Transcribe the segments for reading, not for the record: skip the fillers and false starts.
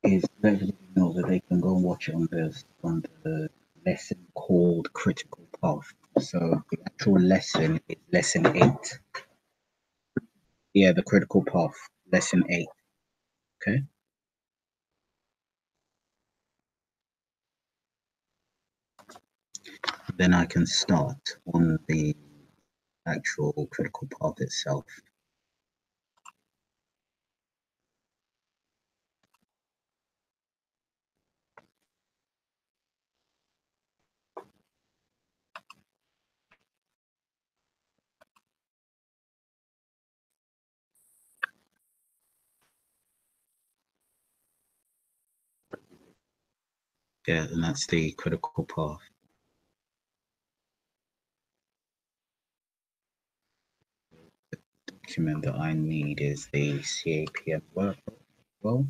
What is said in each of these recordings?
is let everybody know that they can go and watch it on the lesson called Critical Path. So the actual lesson is lesson 8. Yeah, the Critical Path, lesson 8. Okay. Then I can start on the actual critical path itself. Yeah, and that's the critical path. The document that I need is the CAPM workbook. Well,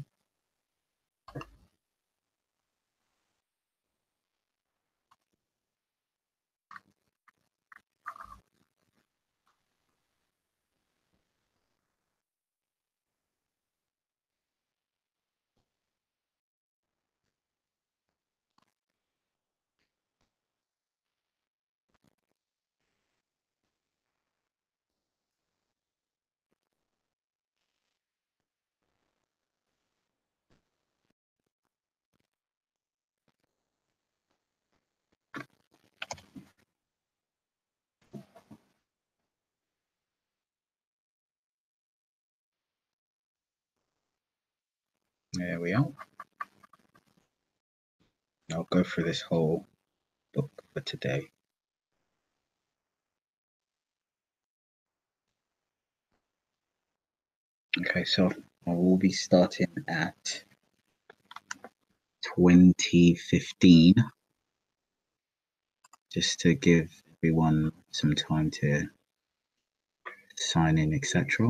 there we are. I'll go through this whole book for today. Okay, so I will be starting at 2015, just to give everyone some time to sign in, etc.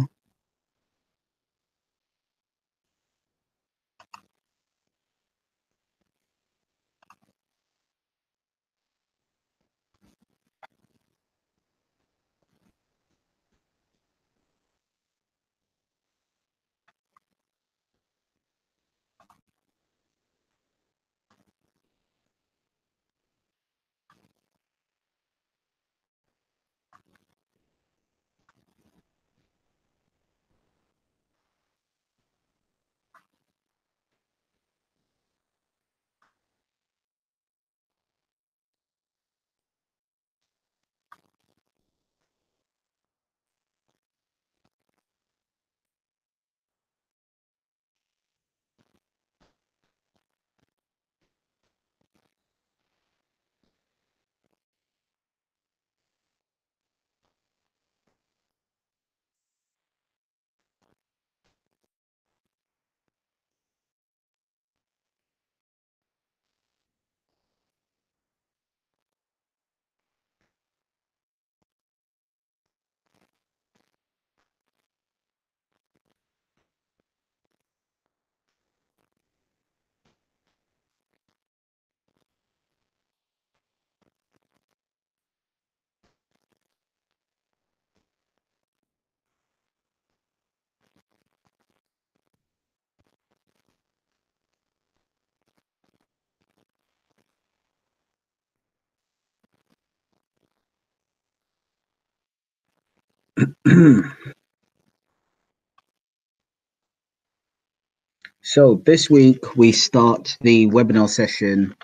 So this week we start the webinar session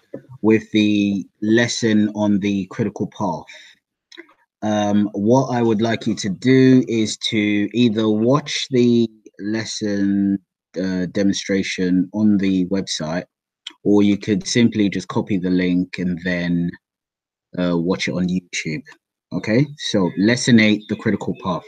with the lesson on the critical path. What I would like you to do is to either watch the lesson demonstration on the website, or you could simply just copy the link and then watch it on YouTube. Okay, so lesson 8, the critical path.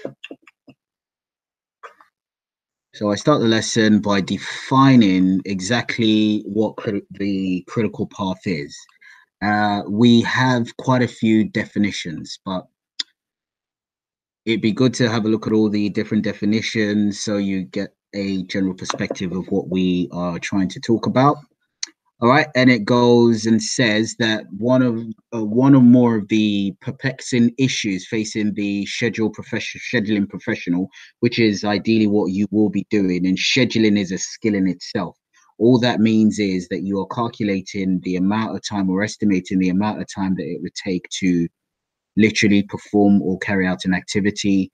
So I start the lesson by defining exactly what the critical path is. We have quite a few definitions, but it'd be good to have a look at all the different definitions so you get a general perspective of what we are trying to talk about. All right, and it goes and says that one or more of the perplexing issues facing the scheduling professional, which is ideally what you will be doing, and scheduling is a skill in itself, All that means is that you are calculating the amount of time or estimating the amount of time that it would take to literally perform or carry out an activity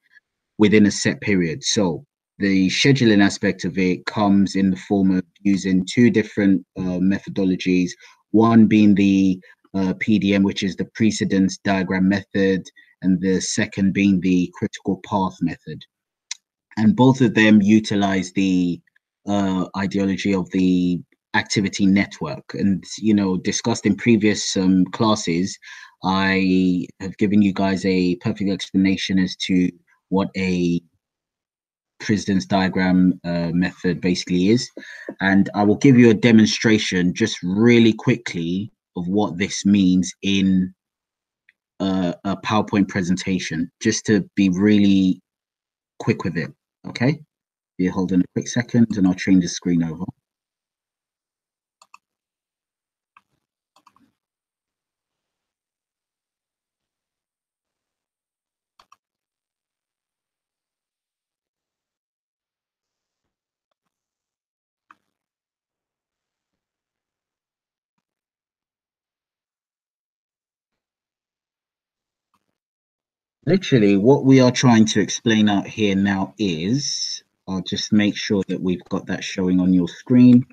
within a set period. So the scheduling aspect of it comes in the form of using two different methodologies, one being the PDM, which is the precedence diagram method, and the second being the critical path method. And both of them utilize the ideology of the activity network. And, discussed in previous classes, I have given you guys a perfect explanation as to what a precedence diagram method basically is. And I will give you a demonstration just really quickly of what this means in a PowerPoint presentation, just to be really quick with it. Okay, you hold on a quick second and I'll change the screen over. Literally, what we are trying to explain out here now is, I'll just make sure that we've got that showing on your screen.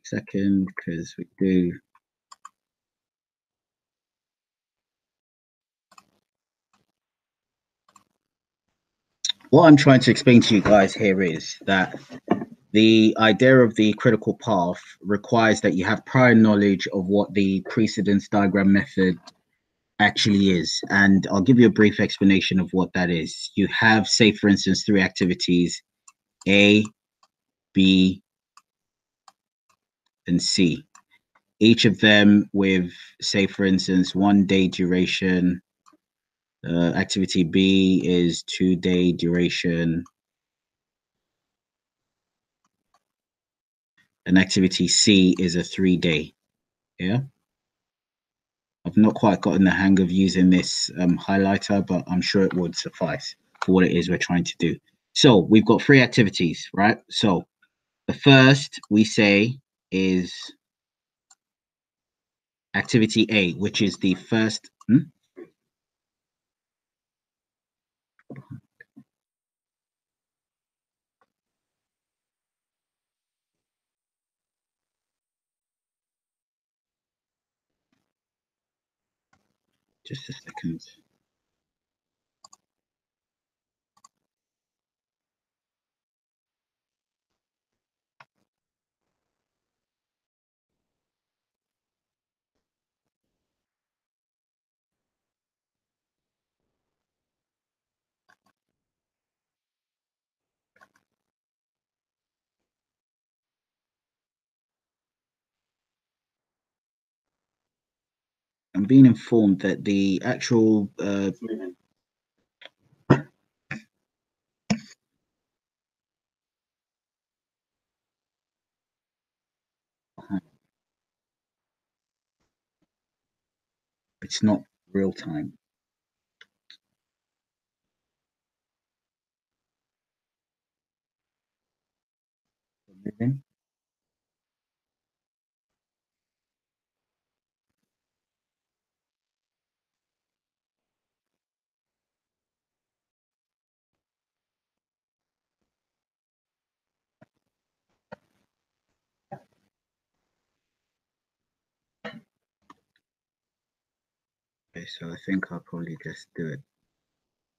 Second, because we do. What I'm trying to explain to you guys here is that the idea of the critical path requires that you have prior knowledge of what the precedence diagram method actually is. And I'll give you a brief explanation of what that is. You have, say, for instance, three activities, A, B, and C. Each of them with, say, for instance, 1 day duration. Activity B is 2-day duration. And activity C is a 3-day. Yeah. I've not quite gotten the hang of using this highlighter, but I'm sure it would suffice for what it is we're trying to do. So we've got three activities, right? So the first we say is activity A, which is the first. Just a second. I'm being informed that the actual it's not real time. Okay, so I think I'll probably just do it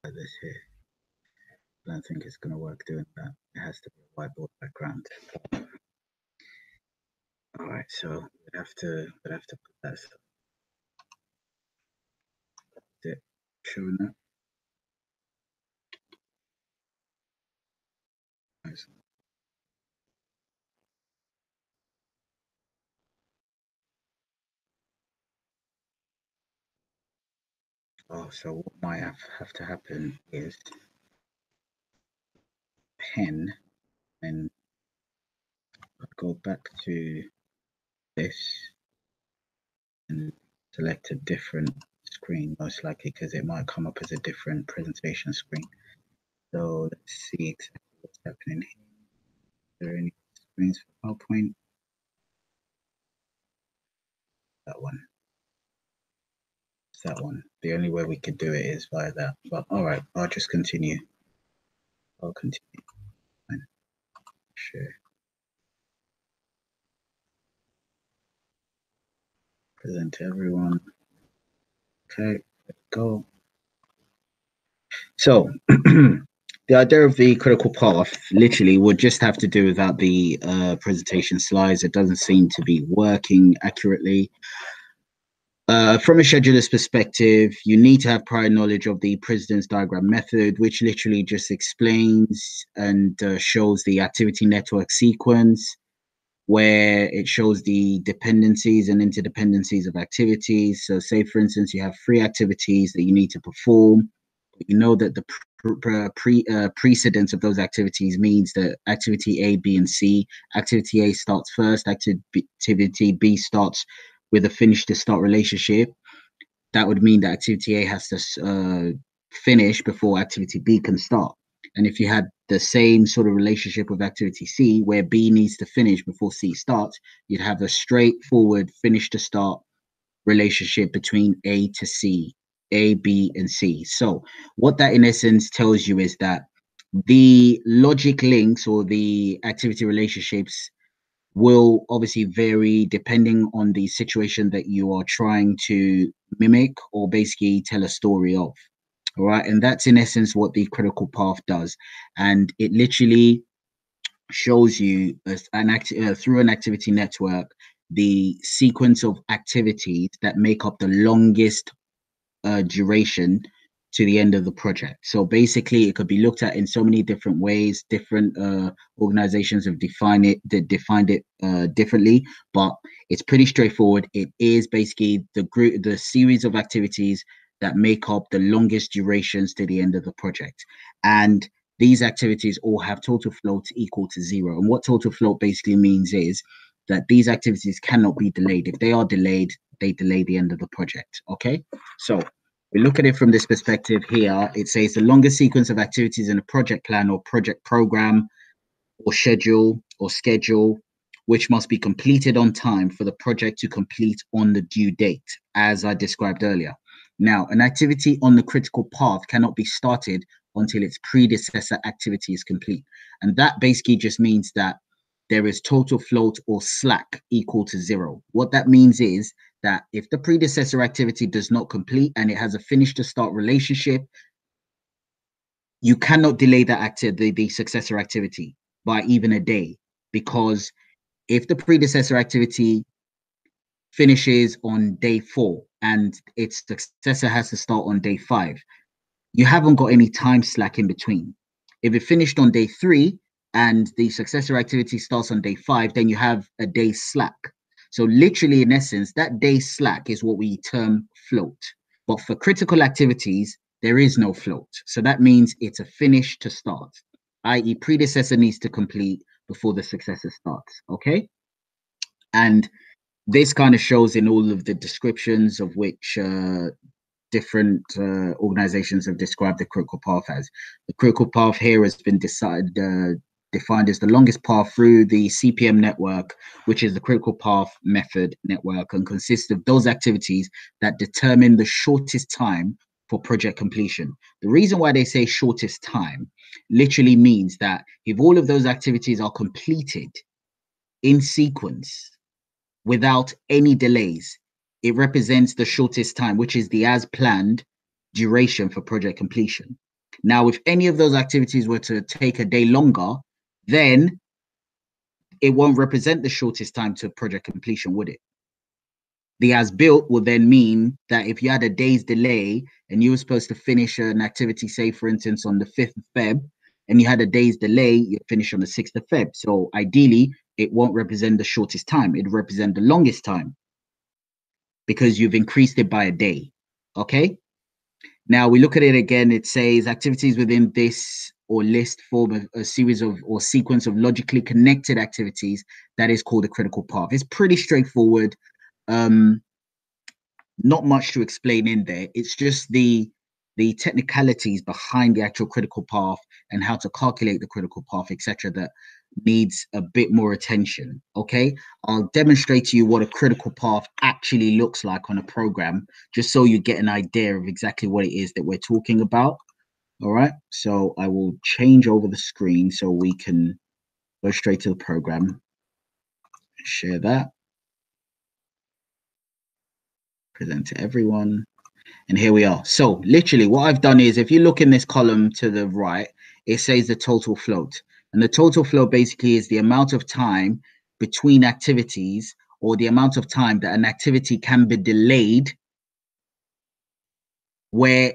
like this here. I don't think it's going to work doing that. It has to be a whiteboard background. All right, so we'd have to put that. That's it. Showing that. Nice. Oh, so what might have to happen is pen and go back to this and select a different screen, most likely because it might come up as a different presentation screen. So let's see exactly what's happening here. Is there any Screens for PowerPoint. That one. It's that one. The only way we could do it is via that. But all right, I'll just continue. I'll continue. Fine. Share. Present to everyone. Okay, let's go. So the idea of the critical path literally would just have to do without the presentation slides. It doesn't seem to be working accurately. From a scheduler's perspective, you need to have prior knowledge of the precedence diagram method, which literally just explains and shows the activity network sequence, where it shows the dependencies and interdependencies of activities. So say, for instance, you have 3 activities that you need to perform. You know that the precedence of those activities means that activity A, B, and C. Activity A starts first, activity B starts with a finish to start relationship. That would mean that activity A has to finish before activity B can start. And if you had the same sort of relationship with activity C, where B needs to finish before C starts, you'd have a straightforward finish to start relationship between A to C, A, B, and C. So what that in essence tells you is that the logic links or the activity relationships will obviously vary depending on the situation that you are trying to mimic or basically tell a story of. All right. And that's in essence what the critical path does. And it literally shows you through an activity network the sequence of activities that make up the longest duration to the end of the project. So basically, it could be looked at in so many different ways. Different organizations have defined it differently, but it's pretty straightforward. It is basically the series of activities that make up the longest durations to the end of the project. And these activities all have total float equal to 0. And what total float basically means is that these activities cannot be delayed. If they are delayed, they delay the end of the project. Okay, so we look at it from this perspective here. It says the longest sequence of activities in a project plan or project program or schedule, which must be completed on time for the project to complete on the due date, as I described earlier. Now, an activity on the critical path cannot be started until its predecessor activity is complete. And that basically just means that there is total float or slack equal to 0. What that means is that if the predecessor activity does not complete and it has a finish to start relationship, you cannot delay that the successor activity by even a day, because if the predecessor activity finishes on day 4 and its successor has to start on day 5, you haven't got any time slack in between. If it finished on day 3 and the successor activity starts on day 5, then you have a day slack. So literally, in essence, that day slack is what we term float. But for critical activities, there is no float. So that means it's a finish to start, i.e. predecessor needs to complete before the successor starts, okay? And this kind of shows in all of the descriptions of which different organizations have described the critical path as. The critical path here has been defined as the longest path through the CPM network, which is the critical path method network, and consists of those activities that determine the shortest time for project completion. The reason why they say shortest time literally means that if all of those activities are completed in sequence without any delays, it represents the shortest time, which is the as planned duration for project completion. Now, if any of those activities were to take a day longer, then it won't represent the shortest time to project completion, would it? The as built will then mean that if you had a day's delay and you were supposed to finish an activity, say, for instance, on the 5th of Feb, and you had a day's delay, you finish on the 6th of Feb. So ideally, it won't represent the shortest time. It represent the longest time because you've increased it by a day. Okay. Now we look at it again. It says activities within this or list form a series of or sequence of logically connected activities that is called a critical path. It's pretty straightforward. Not much to explain in there. It's just the technicalities behind the actual critical path and how to calculate the critical path, etc., that needs a bit more attention. Okay, I'll demonstrate to you what a critical path actually looks like on a program, just so you get an idea of exactly what it is that we're talking about. All right, so I will change over the screen so we can go straight to the program. Share that, present to everyone. And here we are. So literally what I've done is, if you look in this column to the right, it says the total float. And the total float basically is the amount of time between activities, or the amount of time that an activity can be delayed, where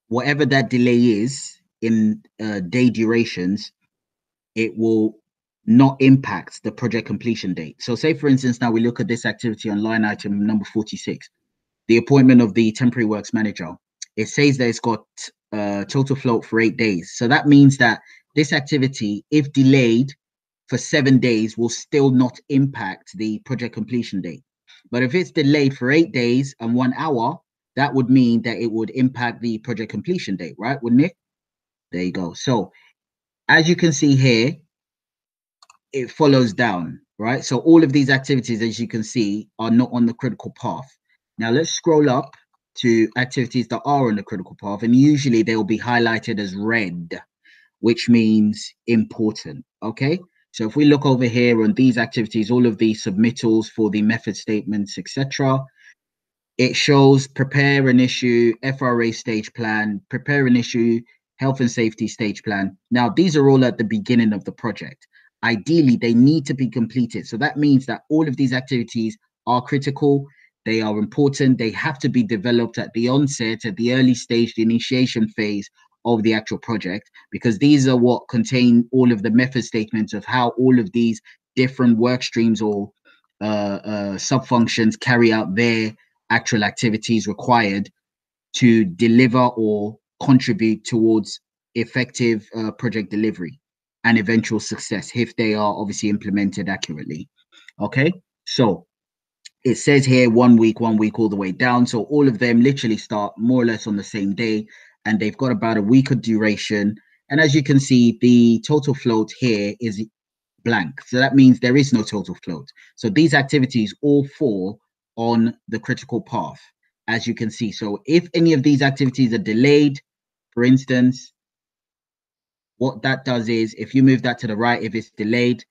whatever that delay is in day durations, it will not impact the project completion date. So say, for instance, now we look at this activity on line item number 46. The appointment of the temporary works manager. It says that it's got total float for 8 days. So that means that this activity, if delayed for 7 days, will still not impact the project completion date. But if it's delayed for 8 days and 1 hour, that would mean that it would impact the project completion date, right? Wouldn't it? There you go. So as you can see here, it follows down, right? So all of these activities, as you can see, are not on the critical path. Now let's scroll up to activities that are on the critical path, and usually they will be highlighted as red, which means important. Okay, so if we look over here on these activities, all of the submittals for the method statements, etc., it shows prepare and issue FRA stage plan, prepare and issue health and safety stage plan. Now, these are all at the beginning of the project. Ideally, they need to be completed. So that means that all of these activities are critical. They are important. They have to be developed at the onset, at the early stage, the initiation phase of the actual project, because these are what contain all of the method statements of how all of these different work streams or sub-functions carry out their actual activities required to deliver or contribute towards effective project delivery and eventual success if they are obviously implemented accurately. Okay, so it says here 1 week, 1 week all the way down. So all of them literally start more or less on the same day, and they've got about a week of duration. And as you can see, the total float here is blank. So that means there is no total float. So these activities all fall on the critical path, as you can see. So if any of these activities are delayed, for instance, what that does is, if you move that to the right, if it's delayed,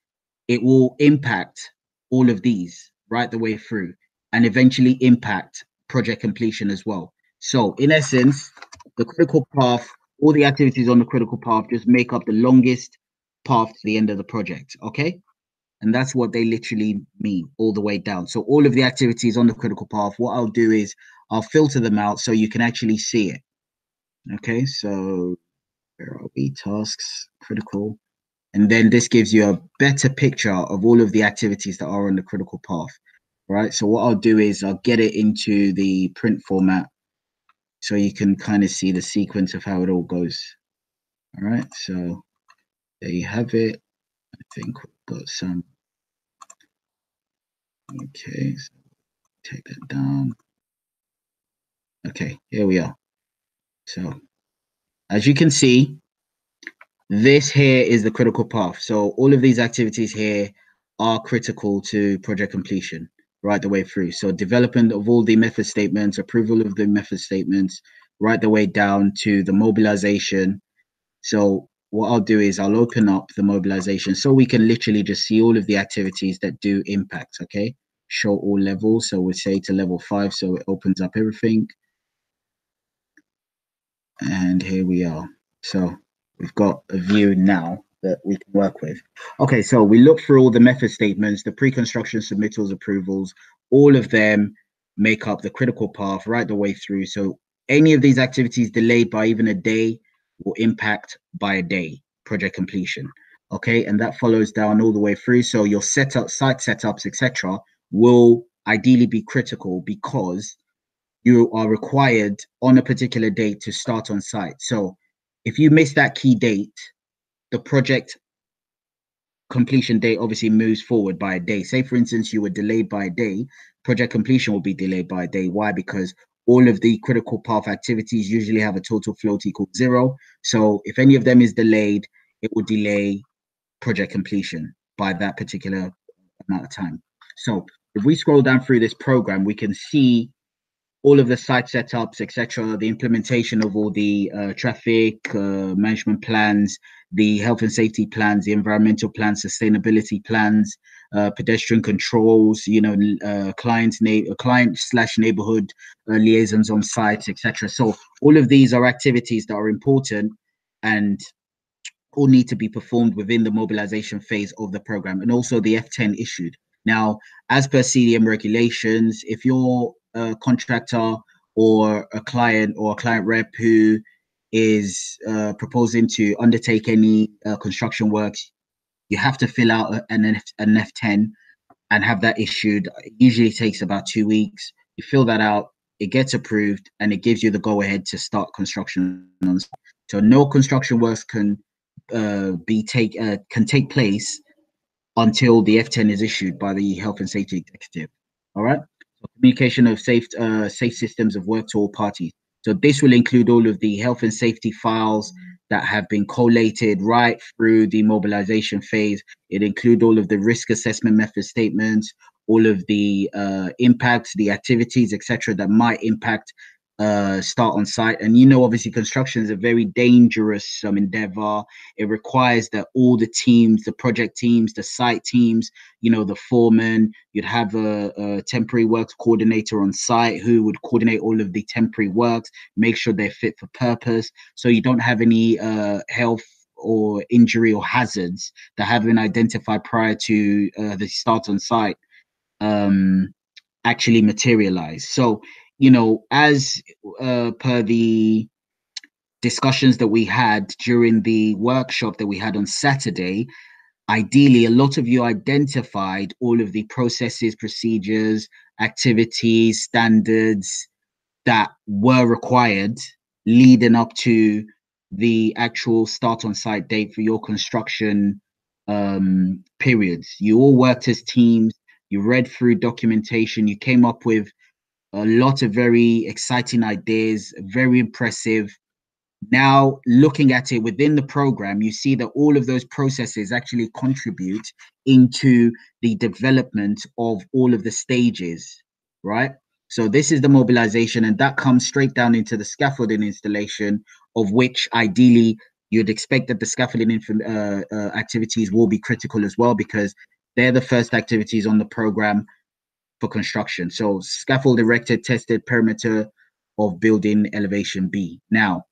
it will impact all of these right the way through and eventually impact project completion as well. So in essence, the critical path, all the activities on the critical path just make up the longest path to the end of the project. Okay. And that's what they literally mean all the way down. So all of the activities on the critical path, what I'll do is I'll filter them out so you can actually see it. Okay. So where are we? Tasks, critical. And then this gives you a better picture of all of the activities that are on the critical path, right? So what I'll do is I'll get it into the print format so you can kind of see the sequence of how it all goes. All right, so there you have it. I think we've got some. Okay, so take that down. Okay, here we are. So as you can see, this here is the critical path. So all of these activities here are critical to project completion right the way through. So development of all the method statements, approval of the method statements, right the way down to the mobilization. So what I'll do is I'll open up the mobilization so we can literally just see all of the activities that do impact. Okay, show all levels. So we'll say to level 5, so it opens up everything. And here we are. So we've got a view now that we can work with. Okay, so we look through all the method statements, the pre-construction submittals, approvals, all of them make up the critical path right the way through. So any of these activities delayed by even a day will impact by a day project completion. Okay, and that follows down all the way through. So your setup, site setups, etc., will ideally be critical because you are required on a particular date to start on site. So if you miss that key date, the project completion date obviously moves forward by a day. Say, for instance, you were delayed by a day, project completion will be delayed by a day. Why? Because all of the critical path activities usually have a total float equal 0. So if any of them is delayed, it will delay project completion by that particular amount of time. So if we scroll down through this program, we can see all of the site setups, etc., the implementation of all the traffic management plans, the health and safety plans, the environmental plans, sustainability plans, pedestrian controls, client slash neighborhood liaisons on sites, etc. So all of these are activities that are important and all need to be performed within the mobilization phase of the program, and also the F10 issued. Now, as per CDM regulations, if you're a contractor or a client rep who is proposing to undertake any construction works, you have to fill out an F10 and have that issued. It usually takes about 2 weeks. You fill that out, it gets approved, and it gives you the go ahead to start construction. So no construction works can take place until the F10 is issued by the health and safety executive. All right. So communication of safe systems of work to all parties. So this will include all of the health and safety files that have been collated right through the mobilization phase. It includes all of the risk assessment method statements, all of the impacts, the activities, etc., that might impact start on site. And obviously construction is a very dangerous endeavor. It requires that all the teams, the project teams, the site teams, the foreman, you'd have a temporary works coordinator on site who would coordinate all of the temporary works, make sure they're fit for purpose, so you don't have any health or injury or hazards that have been identified prior to the start on site actually materialize. So as per the discussions that we had during the workshop that we had on Saturday, ideally, a lot of you identified all of the processes, procedures, activities, standards that were required leading up to the actual start on site date for your construction periods. You all worked as teams, you read through documentation, you came up with a lot of very exciting ideas, very impressive. Now, looking at it within the program, you see that all of those processes actually contribute into the development of all of the stages, right? So this is the mobilization, and that comes straight down into the scaffolding installation, of which ideally you'd expect that the scaffolding activities will be critical as well, because they're the first activities on the program for construction. So scaffold erected, tested, perimeter of building elevation B. Now,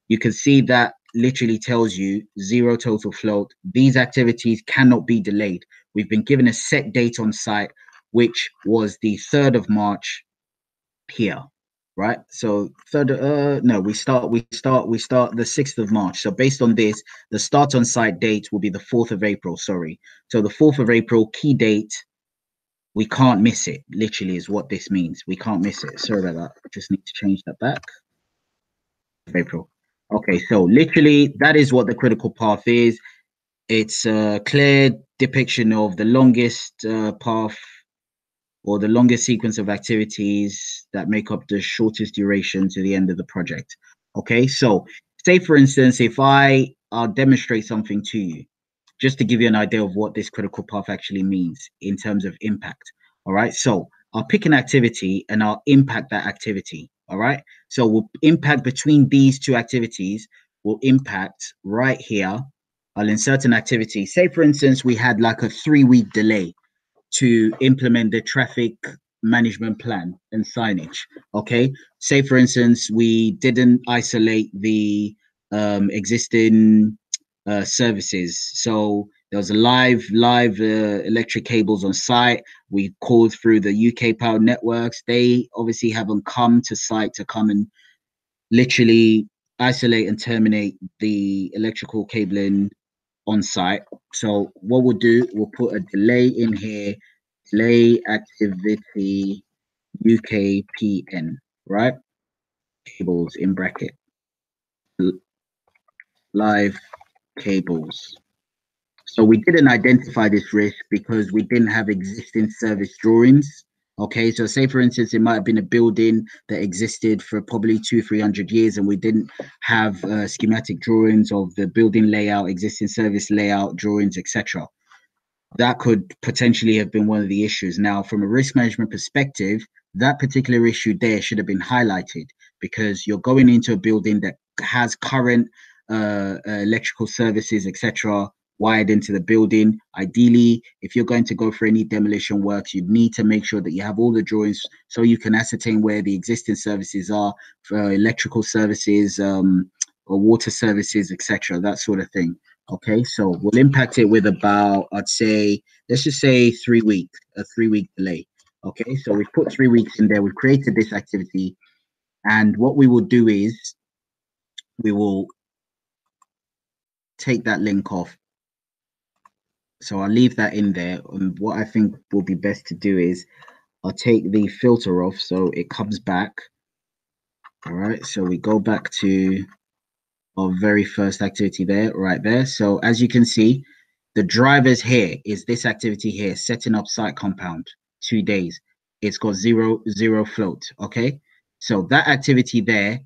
you can see that literally tells you zero total float. These activities cannot be delayed. We've been given a set date on site, which was the 3rd of March here, right? So we start the 6th of March. So based on this, the start on site date will be the 4th of April, sorry. So the 4th of April, key date, we can't miss it, literally is what this means. We can't miss it. Sorry about that. I just need to change that back. April. Okay, so literally that is what the critical path is. It's a clear depiction of the longest path or the longest sequence of activities that make up the shortest duration to the end of the project. Okay, so say for instance, if I'll demonstrate something to you, just to give you an idea of what this critical path actually means in terms of impact. All right, so I'll pick an activity and I'll impact that activity. All right, so we'll impact between these two activities, we'll impact right here. I'll insert an activity. Say for instance, we had like a 3-week delay to implement the traffic management plan and signage. Okay, say for instance, we didn't isolate the existing services. So there was a live electric cables on site. We called through the UK Power Networks. They obviously haven't come to site to come and literally isolate and terminate the electrical cabling on site. So what we'll do, we'll put a delay in here, delay activity UKPN, right? Cables in bracket, live cables. So we didn't identify this risk because we didn't have existing service drawings Okay, so say for instance, it might have been a building that existed for probably 200-300 years, and we didn't have schematic drawings of the building layout, existing service layout, drawings, etc. That could potentially have been one of the issues. Now, from a risk management perspective, that particular issue there should have been highlighted, because you're going into a building that has current electrical services, etc., wired into the building. Ideally, if you're going to go for any demolition works, you need to make sure that you have all the drawings so you can ascertain where the existing services are for electrical services, or water services, etc., that sort of thing. Okay, so we'll impact it with about, I'd say, let's just say 3 weeks, a 3 week delay. Okay, so we've put 3 weeks in there, we've created this activity, and what we will do is we will take that link off. So I'll leave that in there. And what I think will be best to do is I'll take the filter off so it comes back. All right, so we go back to our very first activity there, right there. So as you can see, the drivers here is this activity here, setting up site compound, 2 days. It's got zero float. Okay, so that activity there,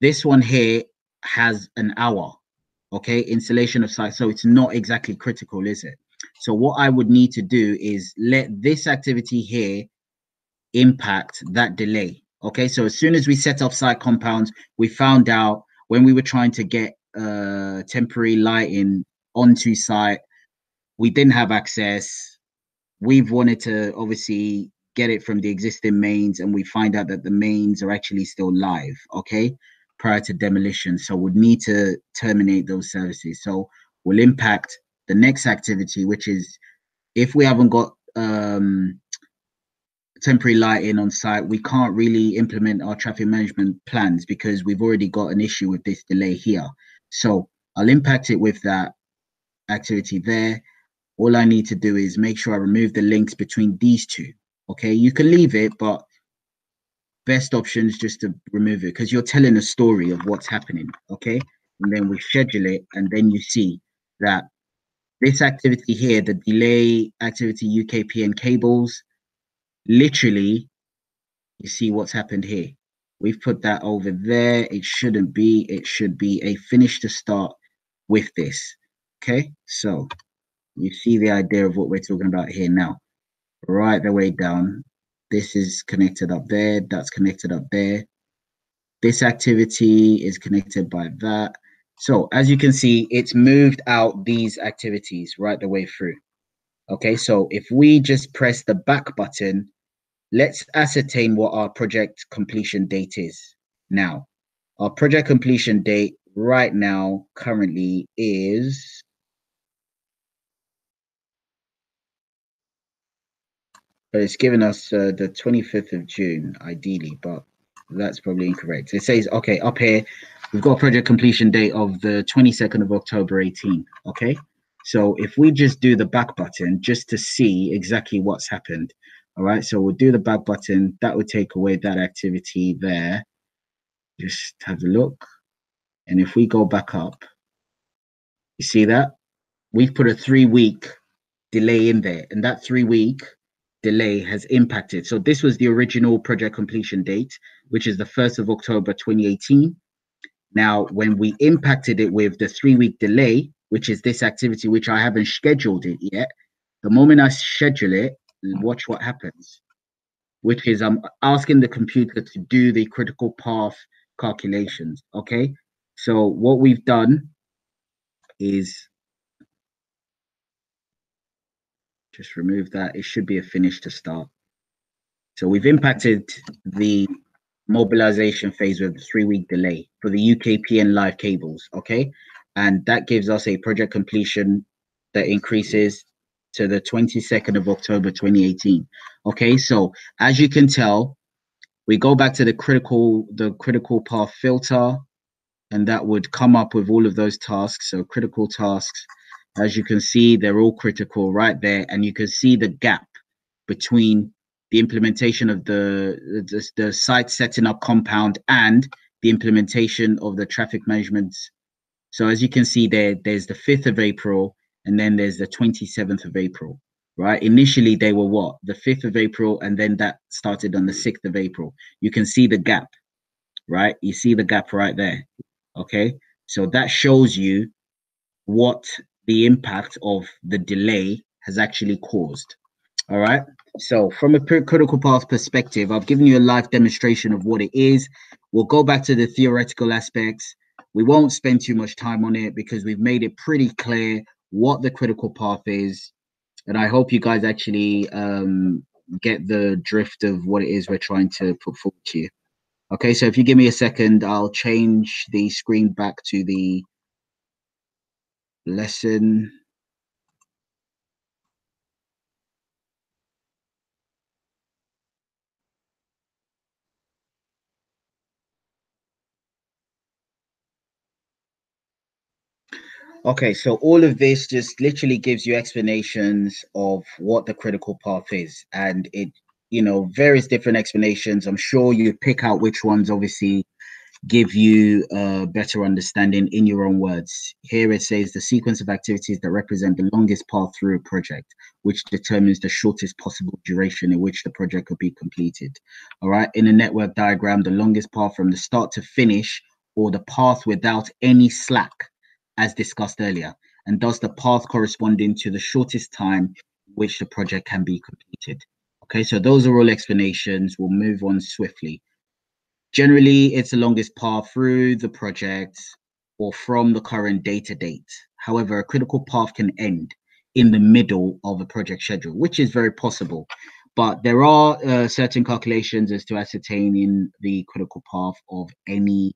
this one here has an hour. Okay, installation of site. So it's not exactly critical, is it? So what I would need to do is let this activity here impact that delay. Okay, so as soon as we set up site compounds, we found out when we were trying to get temporary lighting onto site, we didn't have access. We've wanted to obviously get it from the existing mains, and we find out that the mains are actually still live, okay, prior to demolition. So we'd need to terminate those services. So we'll impact the next activity, which is if we haven't got temporary lighting on site, we can't really implement our traffic management plans because we've already got an issue with this delay here. So I'll impact it with that activity there. All I need to do is make sure I remove the links between these two. Okay, you can leave it, but best option is just to remove it because you're telling a story of what's happening. Okay, and then we schedule it, and then you see that this activity here, the delay activity UKPN cables, literally, you see what's happened here. We've put that over there. It shouldn't be. It should be a finish to start with this. Okay, so you see the idea of what we're talking about here now. Right the way down. This is connected up there. That's connected up there. This activity is connected by that. So as you can see, it's moved out these activities right the way through. Okay, so if we just press the back button, let's ascertain what our project completion date is now. Our project completion date right now currently is it's given us the 25th of June, ideally, but that's probably incorrect. It says, okay, up here, we've got a project completion date of the 22nd of October 18. Okay, so if we just do the back button just to see exactly what's happened. All right, so we'll do the back button. That would take away that activity there. Just have a look. And if we go back up, you see that? We've put a 3 week delay in there, and that 3 week delay has impacted. So this was the original project completion date, which is the 1st of October 2018. Now, when we impacted it with the 3 week delay, which is this activity, which I haven't scheduled it yet, the moment I schedule it, watch what happens, which is I'm asking the computer to do the critical path calculations. Okay. So what we've done is just remove that. It should be a finish to start. So we've impacted the mobilization phase with a 3 week delay for the UKPN live cables. Okay. And that gives us a project completion that increases to the 22nd of October 2018. Okay. So as you can tell, we go back to the critical path filter, and that would come up with all of those tasks. So critical tasks, as you can see, they're all critical right there. And you can see the gap between the implementation of the site setting up compound and the implementation of the traffic management. So as you can see there's the 5th of April, and then there's the 27th of April. right? Initially, they were what? The 5th of April, and then that started on the 6th of April. You can see the gap, right? You see the gap right there. Okay. So that shows you what the impact of the delay has actually caused. All right. So, from a critical path perspective, I've given you a live demonstration of what it is. We'll go back to the theoretical aspects. We won't spend too much time on it because we've made it pretty clear what the critical path is. And I hope you guys actually get the drift of what it is we're trying to put forward to you. Okay, so if you give me a second, I'll change the screen back to the lesson. Okay, so all of this just literally gives you explanations of what the critical path is, and various different explanations. I'm sure you pick out which ones obviously give you a better understanding in your own words. Here it says the sequence of activities that represent the longest path through a project, which determines the shortest possible duration in which the project could be completed. All right, in a network diagram, the longest path from the start to finish, or the path without any slack, as discussed earlier, and thus the path corresponding to the shortest time which the project can be completed. Okay, so those are all explanations. We'll move on swiftly. Generally, it's the longest path through the project or from the current data date. However, a critical path can end in the middle of a project schedule, which is very possible. But there are certain calculations as to ascertaining the critical path of any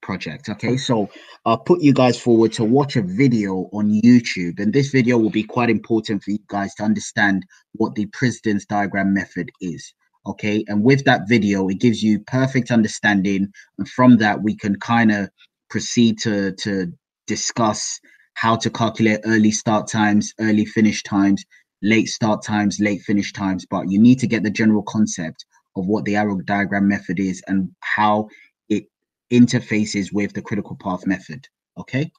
project. Okay, so I'll put you guys forward to watch a video on YouTube, and this video will be quite important for you guys to understand what the precedence diagram method is. Okay, and with that video, it gives you perfect understanding, and from that we can kind of proceed to discuss how to calculate early start times, early finish times, late start times, late finish times. But you need to get the general concept of what the arrow diagram method is and how it interfaces with the critical path method. Okay.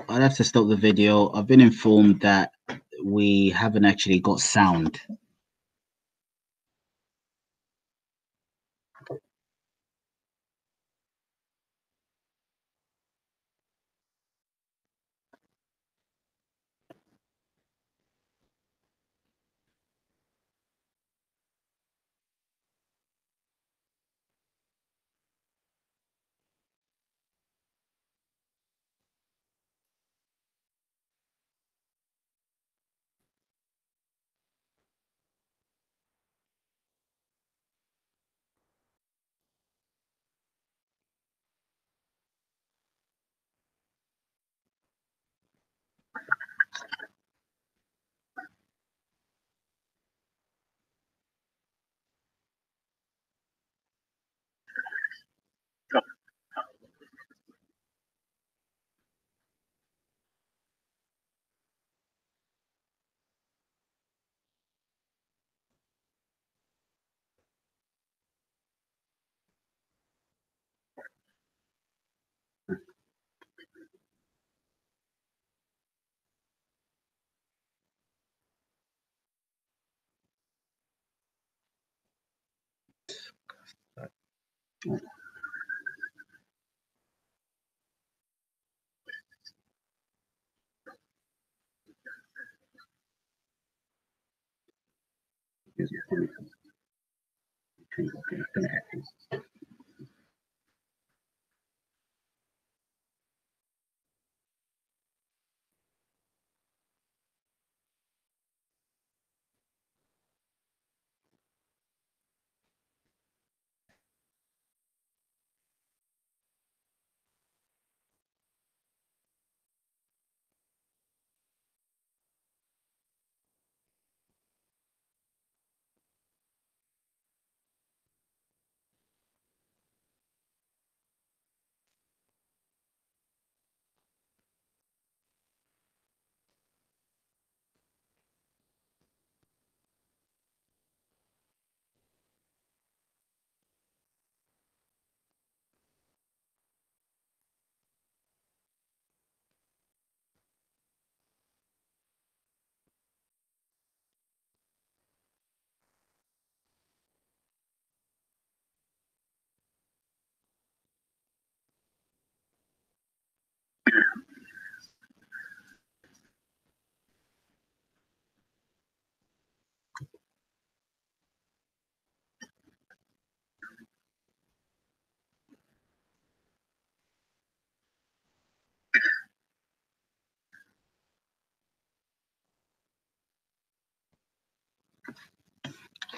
I'd have to stop the video. I've been informed that we haven't actually got sound.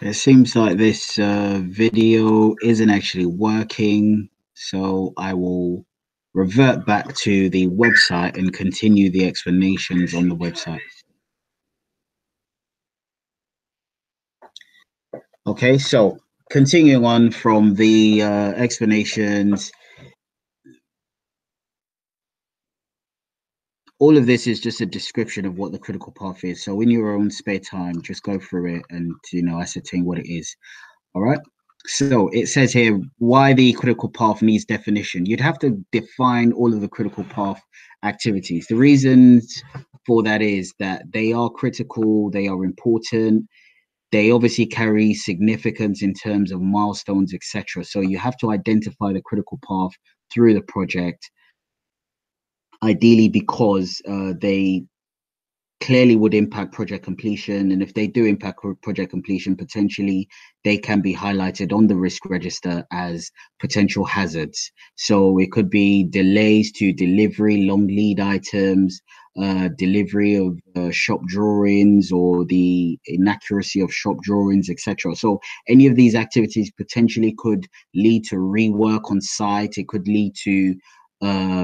It seems like this video isn't actually working, so I will revert back to the website and continue the explanations on the website. Okay, so continuing on from the explanations, all of this is just a description of what the critical path is. So in your own spare time, just go through it and ascertain what it is. All right. So it says here why the critical path needs definition. You'd have to define all of the critical path activities. The reasons for that is that they are critical, they are important, they obviously carry significance in terms of milestones, etc. So you have to identify the critical path through the project, ideally because they clearly would impact project completion. And if they do impact project completion, potentially they can be highlighted on the risk register as potential hazards. So it could be delays to delivery, long lead items, delivery of shop drawings, or the inaccuracy of shop drawings, etc. So any of these activities potentially could lead to rework on site. It could lead to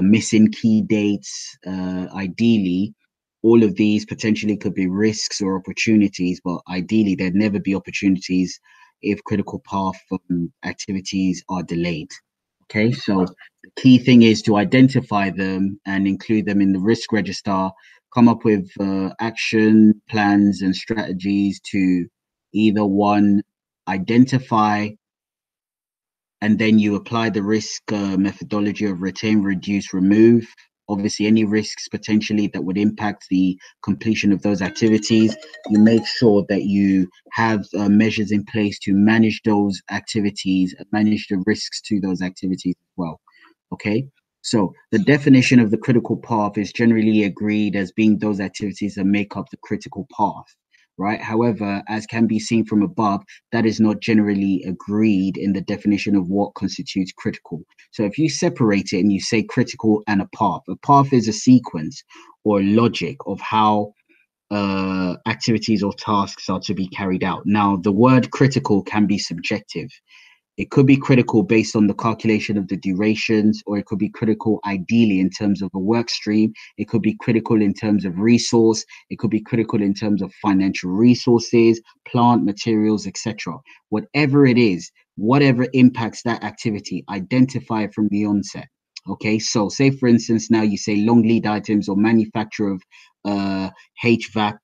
missing key dates. Ideally, all of these potentially could be risks or opportunities, but ideally there'd never be opportunities if critical path activities are delayed. Okay, so the key thing is to identify them and include them in the risk register, come up with action plans and strategies to either one, identify, and then you apply the risk methodology of retain, reduce, remove. Obviously, any risks potentially that would impact the completion of those activities, you make sure that you have measures in place to manage those activities, manage the risks to those activities as well. Okay, so the definition of the critical path is generally agreed as being those activities that make up the critical path, right? However, as can be seen from above, that is not generally agreed in the definition of what constitutes critical. So if you separate it and you say critical and a path is a sequence or logic of how activities or tasks are to be carried out. Now, the word critical can be subjective. It could be critical based on the calculation of the durations, or it could be critical ideally in terms of a work stream. It could be critical in terms of resource. It could be critical in terms of financial resources, plant materials, etc. Whatever it is, whatever impacts that activity, identify it from the onset. Okay, so say for instance, now you say long lead items or manufacture of HVAC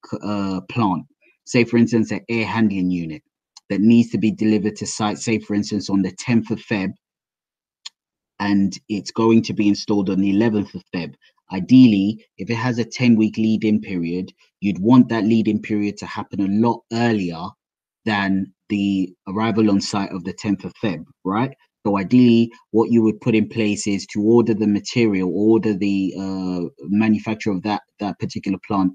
plant. Say for instance, an air handling unit that needs to be delivered to site, say for instance, on the 10th of Feb, and it's going to be installed on the 11th of Feb. Ideally, if it has a 10-week lead-in period, you'd want that lead-in period to happen a lot earlier than the arrival on site of the 10th of Feb, right? So ideally, what you would put in place is to order the material, order the manufacturer of that particular plant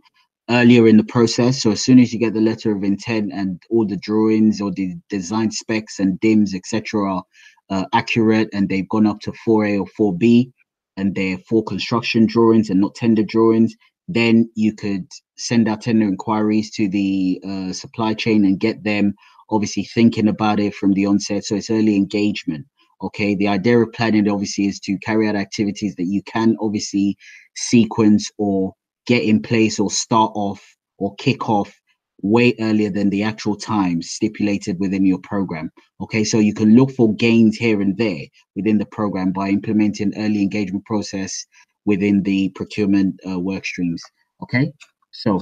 earlier in the process. So as soon as you get the letter of intent and all the drawings or the design specs and DIMs, etc., are accurate and they've gone up to 4A or 4B and they're for construction drawings and not tender drawings, then you could send out tender inquiries to the supply chain and get them obviously thinking about it from the onset. So it's early engagement. Okay, the idea of planning obviously is to carry out activities that you can obviously sequence or get in place or start off or kick off way earlier than the actual time stipulated within your program. Okay, so you can look for gains here and there within the program by implementing early engagement process within the procurement work streams. Okay, so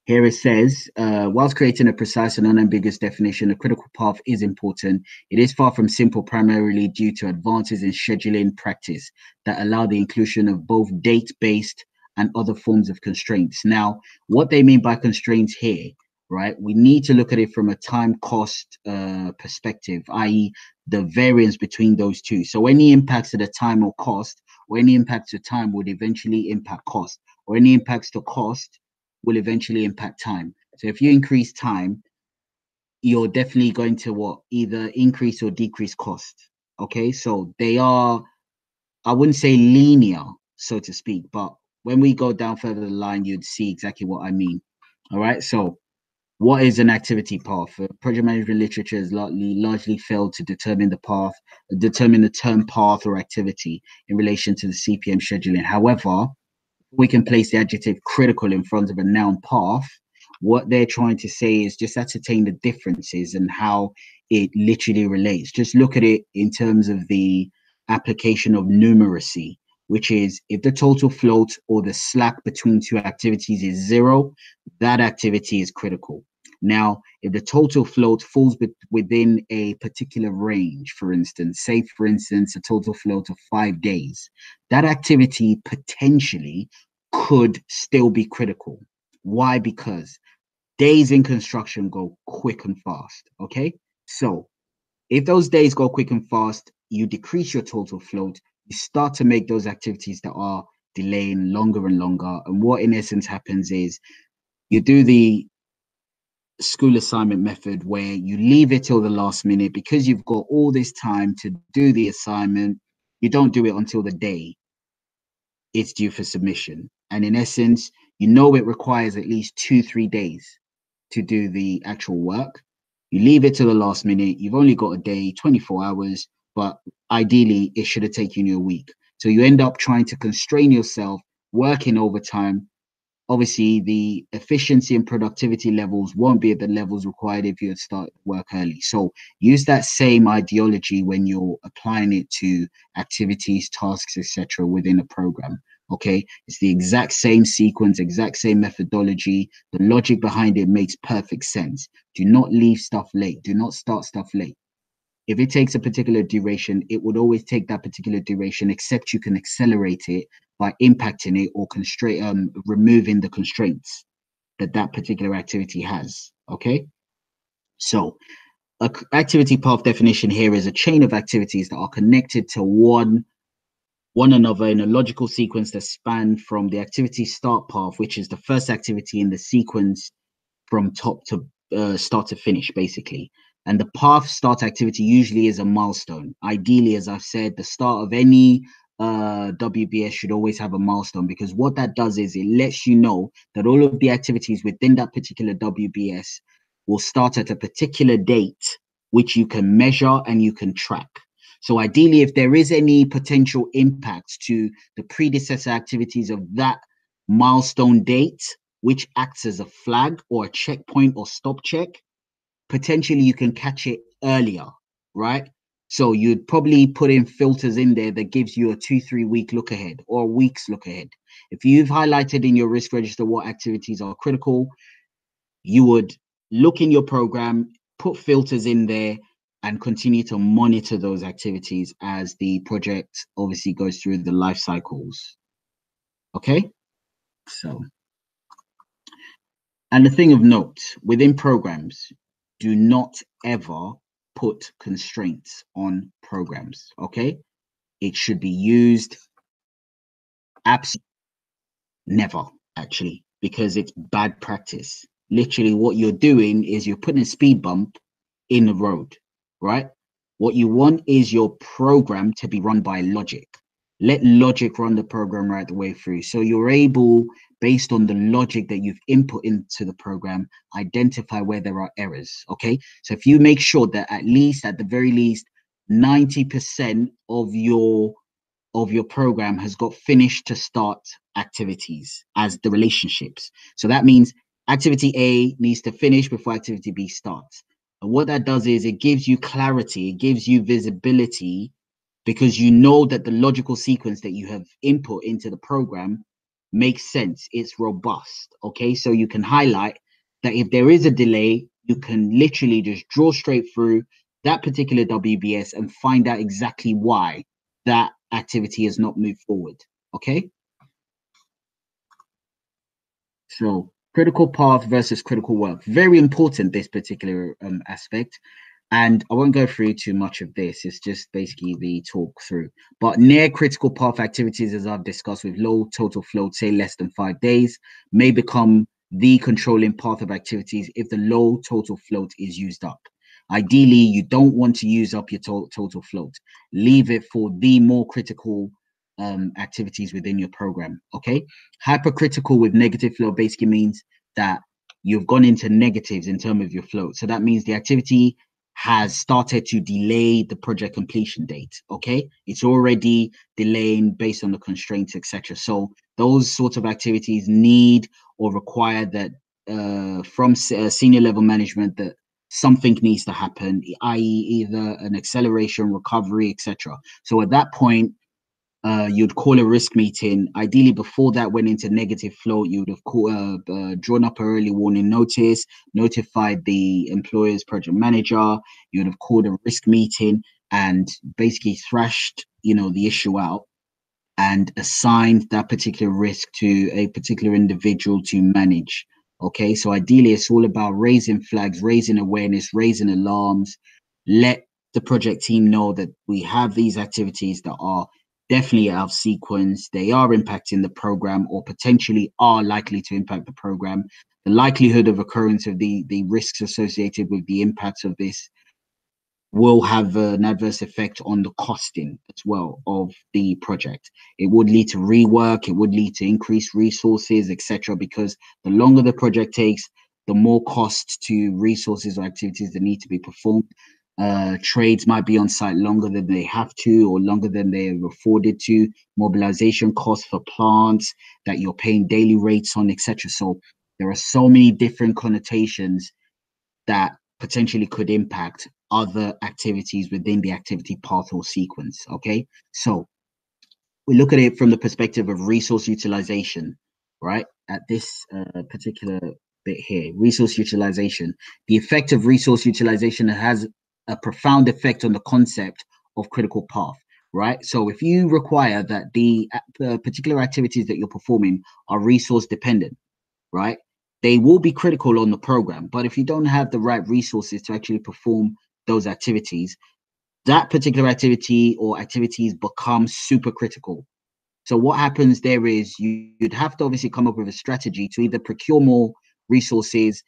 here it says, whilst creating a precise and unambiguous definition, a critical path is important. It is far from simple, primarily due to advances in scheduling practice that allow the inclusion of both date-based and other forms of constraints. Now, what they mean by constraints here, right? We need to look at it from a time cost perspective, i.e. the variance between those two. So any impacts to the time or cost, or any impacts to time would eventually impact cost, or any impacts to cost will eventually impact time. So if you increase time, you're definitely going to either increase or decrease cost. Okay, so they are, I wouldn't say linear, so to speak, but when we go down further the line, you'd see exactly what I mean. All right, so what is an activity path? Project management literature has largely failed to determine the term path or activity in relation to the CPM scheduling. However, we can place the adjective critical in front of a noun path. What they're trying to say is just ascertain the differences and how it literally relates. Just look at it in terms of the application of numeracy, which is if the total float or the slack between two activities is 0, that activity is critical. Now, if the total float falls within a particular range, for instance, say, for instance, a total float of 5 days, that activity potentially could still be critical. Why? Because days in construction go quick and fast. Okay. So if those days go quick and fast, you decrease your total float, you start to make those activities that are delaying longer and longer. And what in essence happens is you do the school assignment method where you leave it till the last minute because you've got all this time to do the assignment. You don't do it until the day it's due for submission. And in essence, you know it requires at least 2-3 days to do the actual work. You leave it to the last minute. You've only got a day, 24 hours, but ideally it should have taken you a week. So you end up trying to constrain yourself, working overtime. Obviously, the efficiency and productivity levels won't be at the levels required if you had started work early. So use that same ideology when you're applying it to activities, tasks, etc. within a program. Okay, it's the exact same sequence, exact same methodology. The logic behind it makes perfect sense. Do not leave stuff late. Do not start stuff late. If it takes a particular duration, it would always take that particular duration, except you can accelerate it by impacting it or removing the constraints that particular activity has. Okay, so activity path definition here is a chain of activities that are connected to one another in a logical sequence that span from the activity start path, which is the first activity in the sequence from top to start to finish, basically. And the path start activity usually is a milestone. Ideally, as I've said, the start of any WBS should always have a milestone, because what that does is it lets you know that all of the activities within that particular WBS will start at a particular date, which you can measure and you can track. So ideally, if there is any potential impacts to the predecessor activities of that milestone date, which acts as a flag or a checkpoint or stop check, potentially you can catch it earlier, right? So you'd probably put in filters in there that gives you a 2-3 week look ahead or a week's look ahead. If you've highlighted in your risk register what activities are critical, you would look in your program, put filters in there, and continue to monitor those activities as the project obviously goes through the life cycles. Okay, so, and the thing of note within programs, do not ever put constraints on programs. Okay, it should be used absolutely never, actually, because it's bad practice. Literally, what you're doing is you're putting a speed bump in the road, right? What you want is your program to be run by logic. Let logic run the program right the way through. So you're able, based on the logic that you've input into the program, identify where there are errors. Okay. So if you make sure that at the very least, 90% of your program has got finish to start activities as the relationships. So that means activity A needs to finish before activity B starts. And what that does is it gives you clarity, it gives you visibility, because you know that the logical sequence that you have input into the program makes sense. It's robust. Okay. So you can highlight that if there is a delay, you can literally just draw straight through that particular WBS and find out exactly why that activity has not moved forward. Okay. So critical path versus critical work. Very important, this particular aspect. And I won't go through too much of this. It's just basically the talk through. But near critical path activities, as I've discussed, with low total float, say less than 5 days, may become the controlling path of activities if the low total float is used up. Ideally, you don't want to use up your total float. Leave it for the more critical activities within your program. Okay. Hypercritical with negative flow basically means that you've gone into negatives in terms of your float. So that means the activity has started to delay the project completion date. Okay, it's already delaying based on the constraints, etc. So those sorts of activities need or require that from senior level management that something needs to happen, i.e., either an acceleration, recovery, etc. So at that point, you'd call a risk meeting. Ideally, before that went into negative flow, you would have drawn up an early warning notice, notified the employer's project manager. You would have called a risk meeting and basically thrashed, the issue out and assigned that particular risk to a particular individual to manage. Okay, so ideally, it's all about raising flags, raising awareness, raising alarms. Let the project team know that we have these activities that are definitely out of sequence. They are impacting the program or potentially are likely to impact the program. The likelihood of occurrence of the risks associated with the impacts of this will have an adverse effect on the costing as well of the project. It would lead to rework, it would lead to increased resources, etc. Because the longer the project takes, the more cost to resources or activities that need to be performed. Trades might be on site longer than they have to or longer than they are afforded to. Mobilization costs for plants that you're paying daily rates on, etc. So there are so many different connotations that potentially could impact other activities within the activity path or sequence. Okay, so we look at it from the perspective of resource utilization, right? At this particular bit here, resource utilization, the effect of resource utilization has a profound effect on the concept of critical path, right? So if you require that the particular activities that you're performing are resource dependent, right? They will be critical on the program, but if you don't have the right resources to actually perform those activities, that particular activity or activities become super critical. So what happens there is you'd have to obviously come up with a strategy to either procure more resources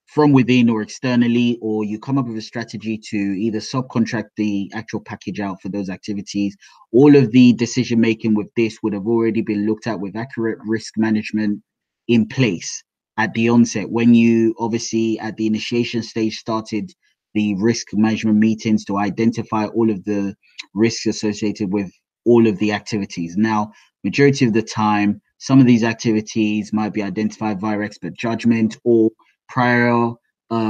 from within or externally, or you come up with a strategy to either subcontract the actual package out for those activities. All of the decision making with this would have already been looked at with accurate risk management in place at the onset. When you obviously at the initiation stage started the risk management meetings to identify all of the risks associated with all of the activities. Now, majority of the time, some of these activities might be identified via expert judgment or prior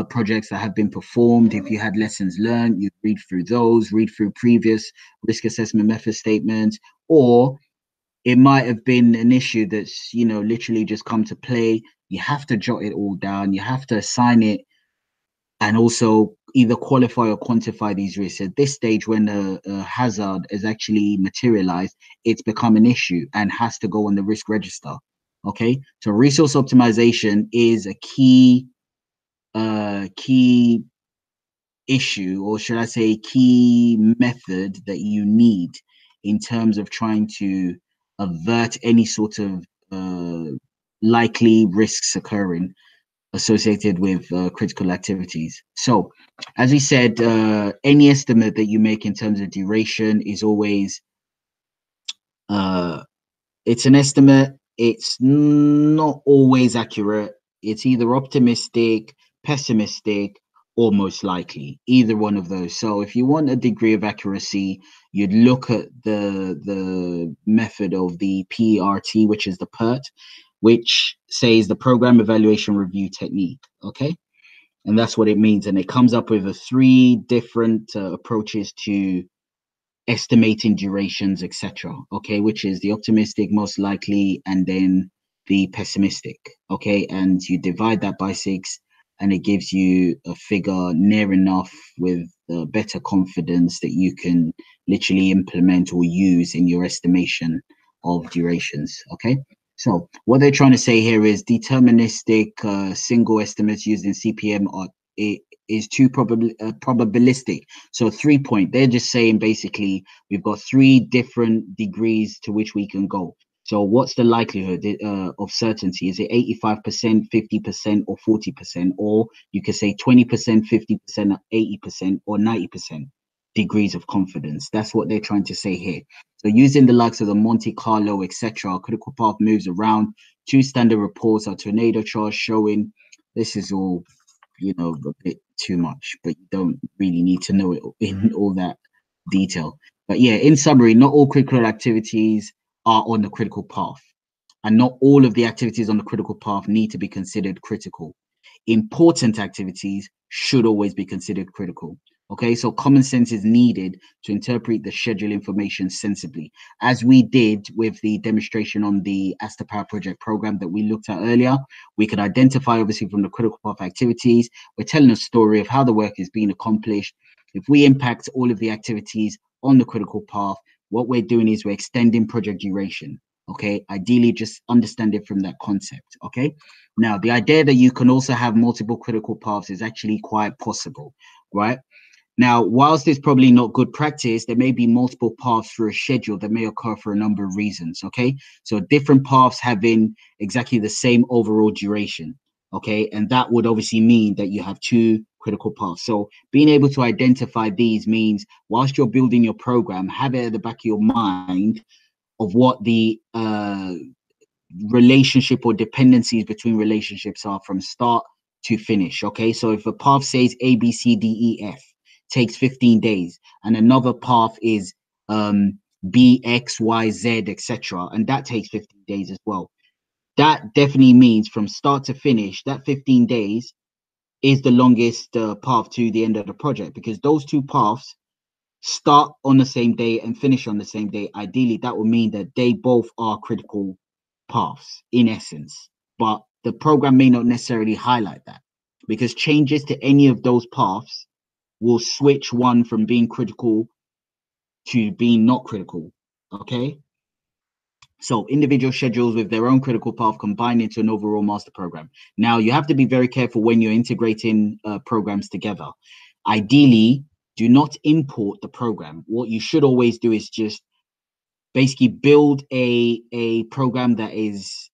projects that have been performed. If you had lessons learned, you read through those, read through previous risk assessment method statements, or it might have been an issue that's, literally just come to play. You have to jot it all down. You have to assign it and also either qualify or quantify these risks. At this stage, when a hazard is actually materialized, it's become an issue and has to go on the risk register. Okay, so resource optimization is a key issue, or should I say, key method that you need in terms of trying to avert any sort of likely risks occurring associated with critical activities. So, as we said, any estimate that you make in terms of duration is always uh, it's an estimate. It's not always accurate. It's either optimistic, pessimistic, or most likely, either one of those. So if you want a degree of accuracy, you'd look at the method of the PERT, which is the PERT, which says the program evaluation review technique. Okay. And that's what it means. And it comes up with three different approaches to estimating durations, etc. Okay, which is the optimistic, most likely, and then the pessimistic. Okay, and you divide that by 6, and it gives you a figure near enough with better confidence that you can literally implement or use in your estimation of durations. Okay. So what they're trying to say here is deterministic single estimates used in CPM are is too probabilistic. So 3 point, they're just saying basically we've got 3 different degrees to which we can go. So what's the likelihood of certainty? Is it 85%, 50%, or 40%? Or you could say 20%, 50%, 80%, or 90% degrees of confidence. That's what they're trying to say here. So using the likes of the Monte Carlo, etc., critical path moves around. 2 standard reports are tornado charts showing. This is all, a bit too much, but you don't really need to know it in all that detail. But yeah, in summary, not all critical activities are on the critical path, and not all of the activities on the critical path need to be considered critical. Important activities should always be considered critical. Okay, so common sense is needed to interpret the schedule information sensibly, as we did with the demonstration on the Asta Power Project program that we looked at earlier. We could identify, obviously, from the critical path activities, we're telling a story of how the work is being accomplished. If we impact all of the activities on the critical path, what we're doing is we're extending project duration. Okay, ideally, just understand it from that concept. Okay, now the idea that you can also have multiple critical paths is actually quite possible, right? Now, whilst it's probably not good practice, there may be multiple paths through a schedule that may occur for a number of reasons. Okay, so different paths having exactly the same overall duration. Okay, and that would obviously mean that you have 2 critical paths. So being able to identify these means whilst you're building your program, have it at the back of your mind of what the relationship or dependencies between relationships are from start to finish. Okay, so if a path says A, B, C, D, E, F, takes 15 days, and another path is B, X, Y, Z, etc., and that takes 15 days as well, that definitely means from start to finish, that 15 days is the longest path to the end of the project, because those 2 paths start on the same day and finish on the same day. Ideally, that will mean that they both are critical paths in essence, but the program may not necessarily highlight that, because changes to any of those paths will switch one from being critical to being not critical. Okay, so individual schedules with their own critical path combine into an overall master program. Now, you have to be very careful when you're integrating programs together. Ideally, do not import the program. What you should always do is just basically build a program that is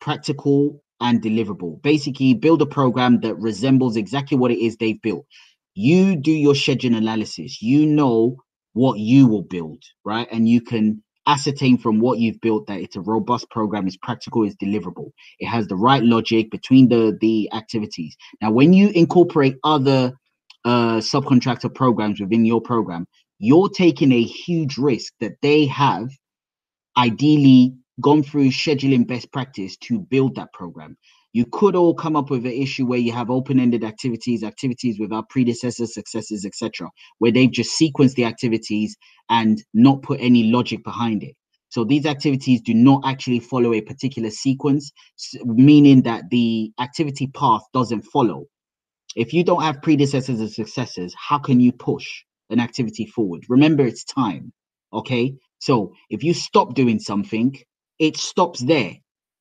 practical and deliverable. Basically, build a program that resembles exactly what it is they've built. You do your schedule analysis. You know what you will build, right? And you can ascertain from what you've built that it's a robust program, it's practical, it's deliverable. It has the right logic between the activities. Now, when you incorporate other subcontractor programs within your program, you're taking a huge risk that they have ideally gone through scheduling best practice to build that program. You could all come up with an issue where you have open-ended activities without predecessors, successors, etc., where they've just sequenced the activities and not put any logic behind it. So these activities do not actually follow a particular sequence, meaning that the activity path doesn't follow. If you don't have predecessors and successors, how can you push an activity forward? Remember, it's time. Okay. So if you stop doing something, it stops there.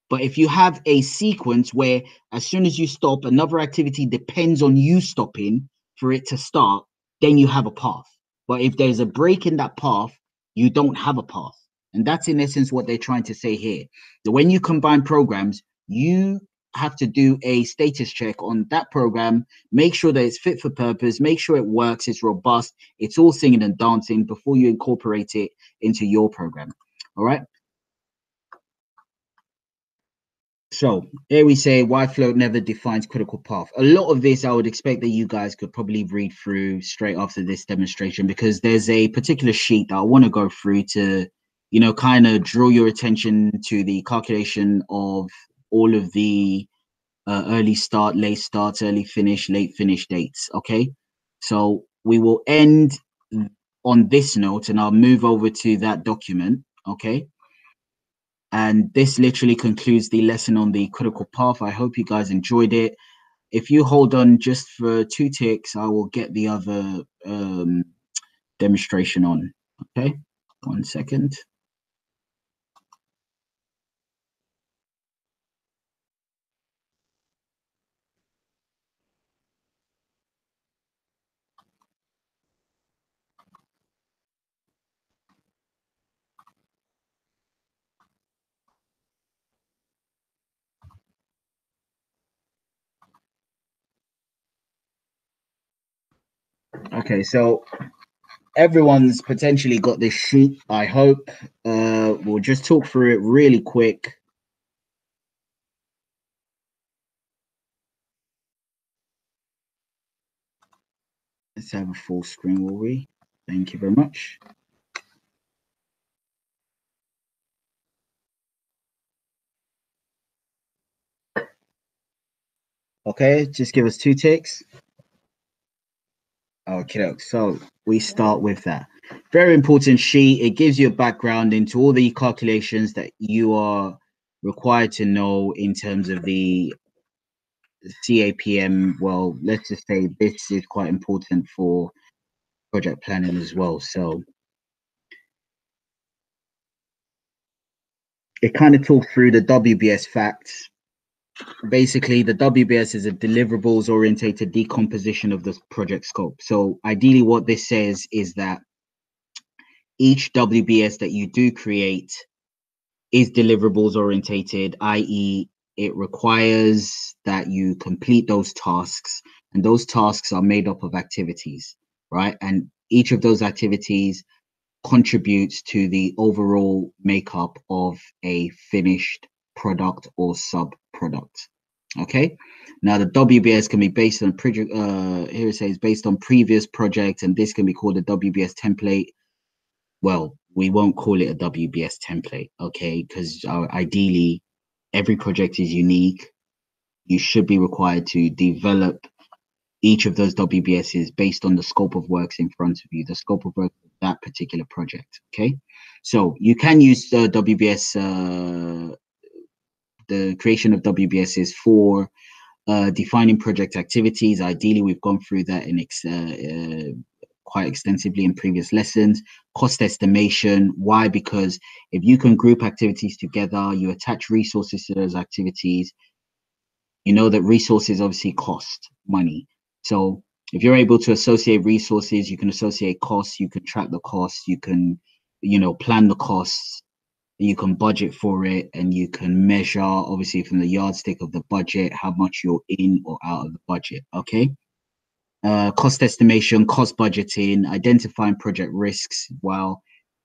But if you have a sequence where as soon as you stop, another activity depends on you stopping for it to start, then you have a path. But if there's a break in that path, you don't have a path. And that's in essence what they're trying to say here. So when you combine programs, you have to do a status check on that program, make sure that it's fit for purpose, make sure it works, it's robust, it's all singing and dancing before you incorporate it into your program. All right. So here we say why float never defines critical path. A lot of this I would expect that you guys could probably read through straight after this demonstration, because there's a particular sheet that I want to go through to, kind of draw your attention to the calculation of all of the early start, late starts, early finish, late finish dates. Okay. So we will end on this note and I'll move over to that document. Okay. And this literally concludes the lesson on the critical path. I hope you guys enjoyed it. If you hold on just for 2 ticks, I will get the other demonstration on. Okay, 1 second. Okay, so everyone's potentially got this sheet, I hope. We'll just talk through it really quick. Let's have a full screen, will we? Thank you very much. Okay, just give us 2 ticks. Okay, so we start with that. Very important sheet. It gives you a background into all the calculations that you are required to know in terms of the CAPM. Well, let's just say this is quite important for project planning as well. So it kind of talks through the WBS facts. Basically, the WBS is a deliverables orientated decomposition of the project scope. So ideally what this says is that each WBS that you do create is deliverables orientated, i.e., it requires that you complete those tasks, and those tasks are made up of activities, right? And each of those activities contributes to the overall makeup of a finished product or sub product. Okay. Now the WBS can be based on here it says based on previous project, and this can be called a WBS template. Well, we won't call it a WBS template, okay? Because ideally, every project is unique. You should be required to develop each of those WBSs based on the scope of works in front of you, the scope of work of that particular project, okay? So you can use the WBS, the creation of WBSs for defining project activities. Ideally, we've gone through that in quite extensively in previous lessons. Cost estimation. Why? Because if you can group activities together, you attach resources to those activities, you know that resources obviously cost money. So if you're able to associate resources, you can associate costs, you can track the costs, you can, plan the costs, you can budget for it, and you can measure obviously from the yardstick of the budget how much you're in or out of the budget. Okay. Cost estimation, cost budgeting, identifying project risks. While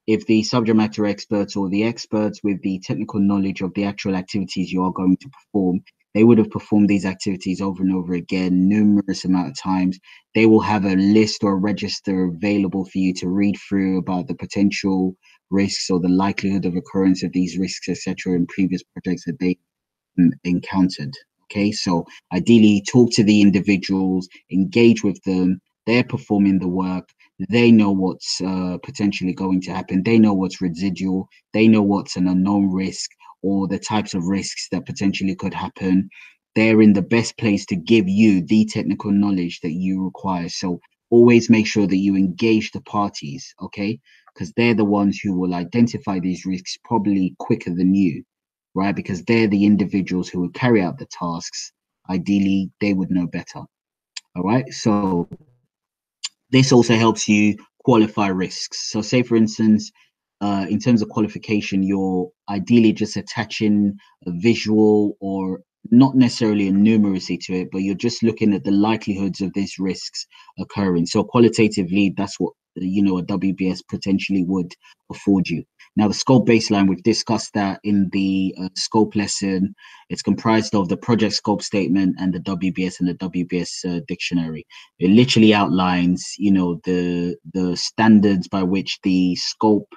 if the subject matter experts or the experts with the technical knowledge of the actual activities you are going to perform, they would have performed these activities over and over again, numerous amount of times. They will have a list or a register available for you to read through about the potential risks or the likelihood of occurrence of these risks, etc., in previous projects that they encountered. Okay, so ideally talk to the individuals, engage with them. They're performing the work. They know what's potentially going to happen. They know what's residual. They know what's an unknown risk or the types of risks that potentially could happen. they're in the best place to give you the technical knowledge that you require. So always make sure that you engage the parties, okay? Because they're the ones who will identify these risks probably quicker than you, right? Because they're the individuals who will carry out the tasks. Ideally, they would know better. All right. So this also helps you qualify risks. So, say for instance, in terms of qualification, you're ideally just attaching a visual or not necessarily a numeracy to it, but you're just looking at the likelihoods of these risks occurring. So, qualitatively, that's what a WBS potentially would afford you. Now, the scope baseline, we've discussed that in the scope lesson. It's comprised of the project scope statement and the WBS and the WBS dictionary. It literally outlines, the standards by which the scope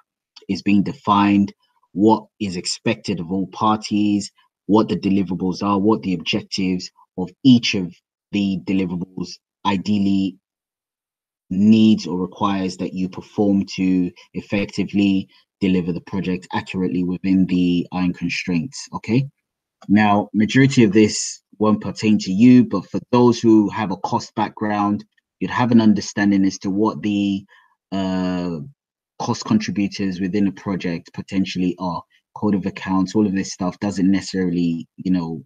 is being defined, what is expected of all parties, what the deliverables are, what the objectives of each of the deliverables ideally needs or requires that you perform to effectively deliver the project accurately within the iron constraints. Okay. Now, majority of this won't pertain to you, but for those who have a cost background, you'd have an understanding as to what the uh, cost contributors within a project potentially are. Code of accounts, all of this stuff doesn't necessarily, you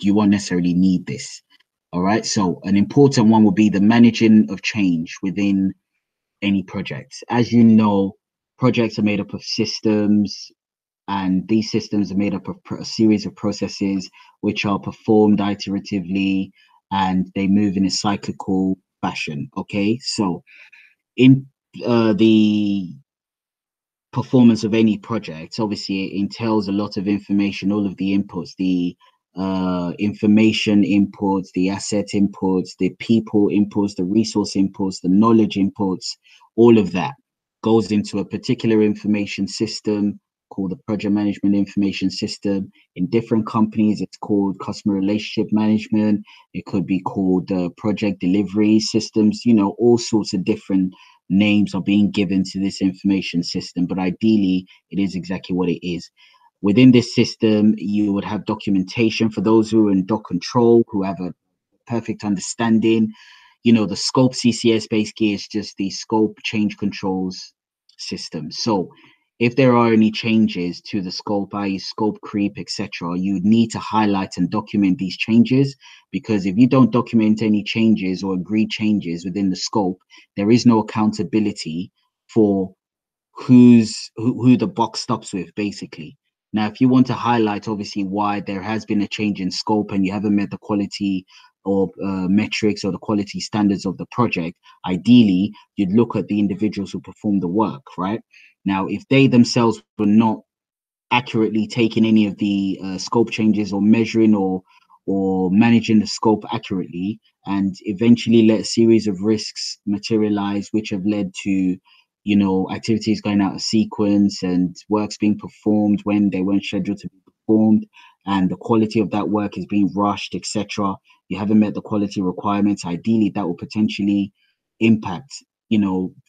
won't necessarily need this. All right. So an important one will be the managing of change within any projects. As you know, projects are made up of systems, and these systems are made up of a series of processes which are performed iteratively, and they move in a cyclical fashion. Okay, so in the performance of any project, obviously it entails a lot of information, all of the inputs, the information inputs, the asset inputs, the people inputs, the resource inputs, the knowledge inputs, all of that goes into a particular information system called the project management information system. In different companies, it's called customer relationship management. It could be called project delivery systems, all sorts of different names are being given to this information system, but ideally it is exactly what it is. Within this system, you would have documentation for those who are in doc control, who have a perfect understanding. The scope CCS basically is just the scope change controls system. So if there are any changes to the scope, i.e. scope creep, etc., you need to highlight and document these changes, because if you don't document any changes or agreed changes within the scope, there is no accountability for who the box stops with, basically. Now, if you want to highlight, obviously, why there has been a change in scope and you haven't met the quality or metrics or the quality standards of the project, ideally, you'd look at the individuals who perform the work, right? Now, if they themselves were not accurately taking any of the scope changes or measuring or managing the scope accurately, and eventually let a series of risks materialize, which have led to activities going out of sequence and works being performed when they weren't scheduled to be performed, and the quality of that work is being rushed, etc. You haven't met the quality requirements. Ideally, that will potentially impact,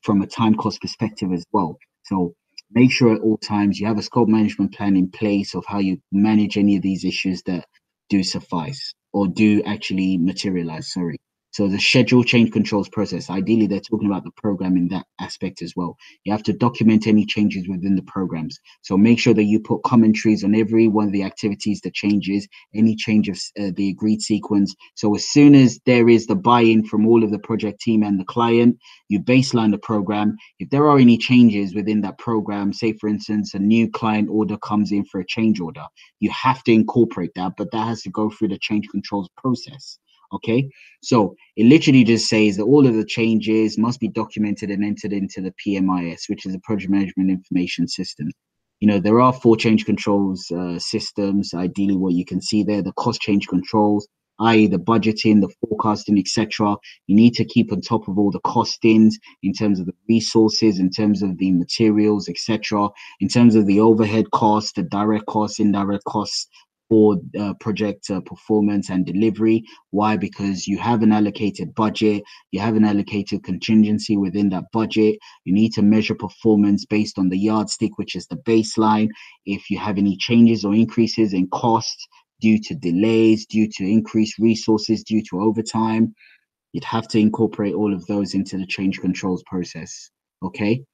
from a time cost perspective as well. So make sure at all times you have a scope management plan in place of how you manage any of these issues that do suffice or do actually materialize. Sorry. So the schedule change controls process, ideally they're talking about the program in that aspect as well. You have to document any changes within the programs. So make sure that you put commentaries on every one of the activities that changes, any change of the agreed sequence. So as soon as there is the buy-in from all of the project team and the client, you baseline the program. If there are any changes within that program, say for instance, a new client order comes in for a change order, you have to incorporate that, but that has to go through the change controls process. Okay, so it literally just says that all of the changes must be documented and entered into the PMIS, which is a project management information system. There are 4 change controls systems. Ideally, what you can see there, the cost change controls, i.e. the budgeting, the forecasting, etc. You need to keep on top of all the costings in terms of the resources, in terms of the materials, etc., in terms of the overhead costs, the direct costs, indirect costs for project performance and delivery. Why? Because you have an allocated budget, you have an allocated contingency within that budget. You need to measure performance based on the yardstick, which is the baseline. If you have any changes or increases in costs, due to delays, due to increased resources, due to overtime. You'd have to incorporate all of those into the change controls process. Okay.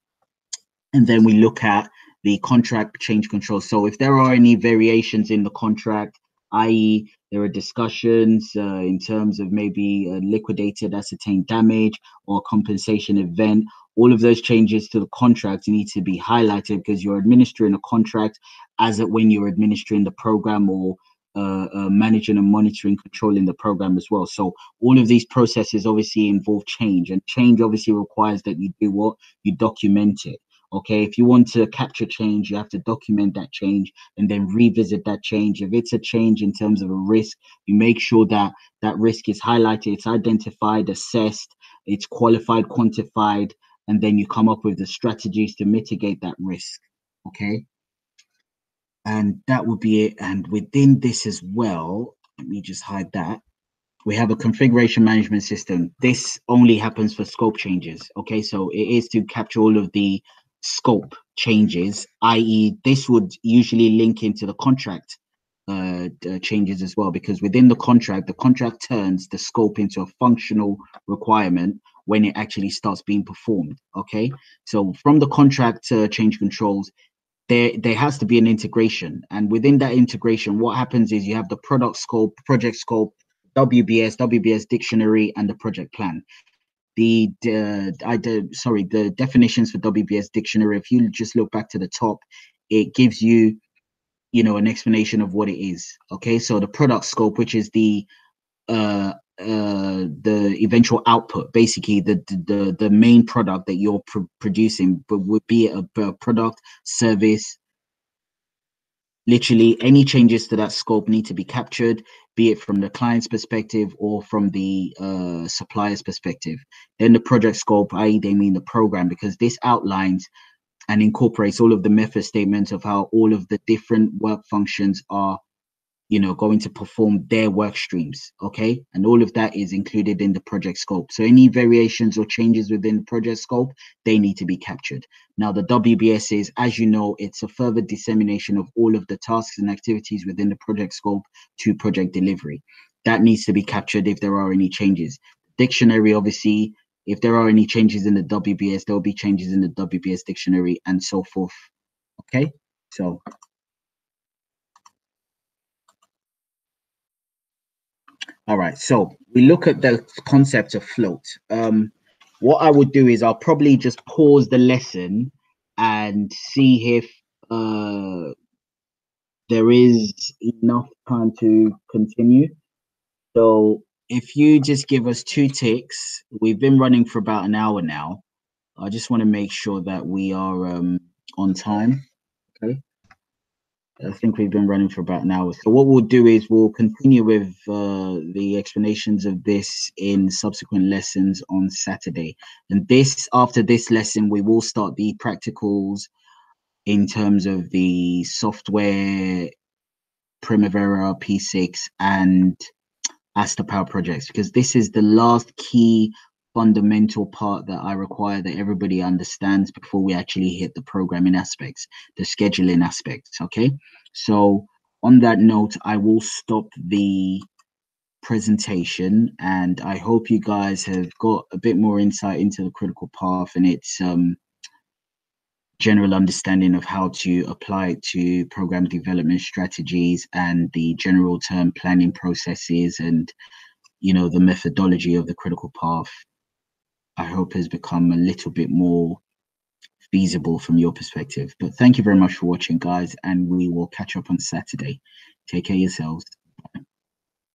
And then we look at the contract change control. So if there are any variations in the contract, i.e., there are discussions in terms of maybe liquidated ascertained damage or compensation event, all of those changes to the contract need to be highlighted because you're administering a contract as when you're administering the program or managing and monitoring, controlling the program as well. So all of these processes obviously involve change, and change obviously requires that you do what? You document it. Okay, if you want to capture change, you have to document that change and then revisit that change. If it's a change in terms of a risk, you make sure that that risk is highlighted, it's identified, assessed, it's qualified, quantified, and then you come up with the strategies to mitigate that risk. Okay, and that would be it. And within this as well, let me just hide that. We have a configuration management system. This only happens for scope changes. Okay, so it is to capture all of the scope changes, i.e., this would usually link into the contract changes as well, because within the contract turns the scope into a functional requirement when it actually starts being performed. Okay, so from the contract change controls, there has to be an integration, and within that integration, what happens is you have the product scope, project scope, WBS dictionary, and the project plan. The definitions for WBS dictionary, if you just look back to the top, it gives you an explanation of what it is. Okay, so the product scope, which is the eventual output, basically the main product that you're producing, but would be a product, service. Literally any changes to that scope need to be captured, be it from the client's perspective or from the supplier's perspective. Then the project scope, i.e., they mean the program, because this outlines and incorporates all of the method statements of how all of the different work functions are going to perform their work streams. Okay, and all of that is included in the project scope. So any variations or changes within the project scope, they need to be captured. Now the WBS is, as you know, it's a further dissemination of all of the tasks and activities within the project scope to project delivery. That needs to be captured if there are any changes. Dictionary, obviously, if there are any changes in the WBS, there will be changes in the WBS dictionary and so forth. Okay, so all right, so we look at the concept of float. What I would do is I'll probably just pause the lesson and see if there is enough time to continue. So if you just give us 2 ticks, we've been running for about an hour now. I just want to make sure that we are on time. Okay. I think we've been running for about an hour. So what we'll do is we'll continue with the explanations of this in subsequent lessons on Saturday. And after this lesson, we will start the practicals in terms of the software, Primavera, P6, and Astapal projects, because this is the last key fundamental part that I require that everybody understands before we actually hit the programming aspects, the scheduling aspects. Okay, so on that note, I will stop the presentation, and I hope you guys have got a bit more insight into the critical path and its general understanding of how to apply it to program development strategies and the general term planning processes and the methodology of the critical path. I hope has become a little bit more feasible from your perspective. But thank you very much for watching, guys, and we will catch up on Saturday. Take care of yourselves.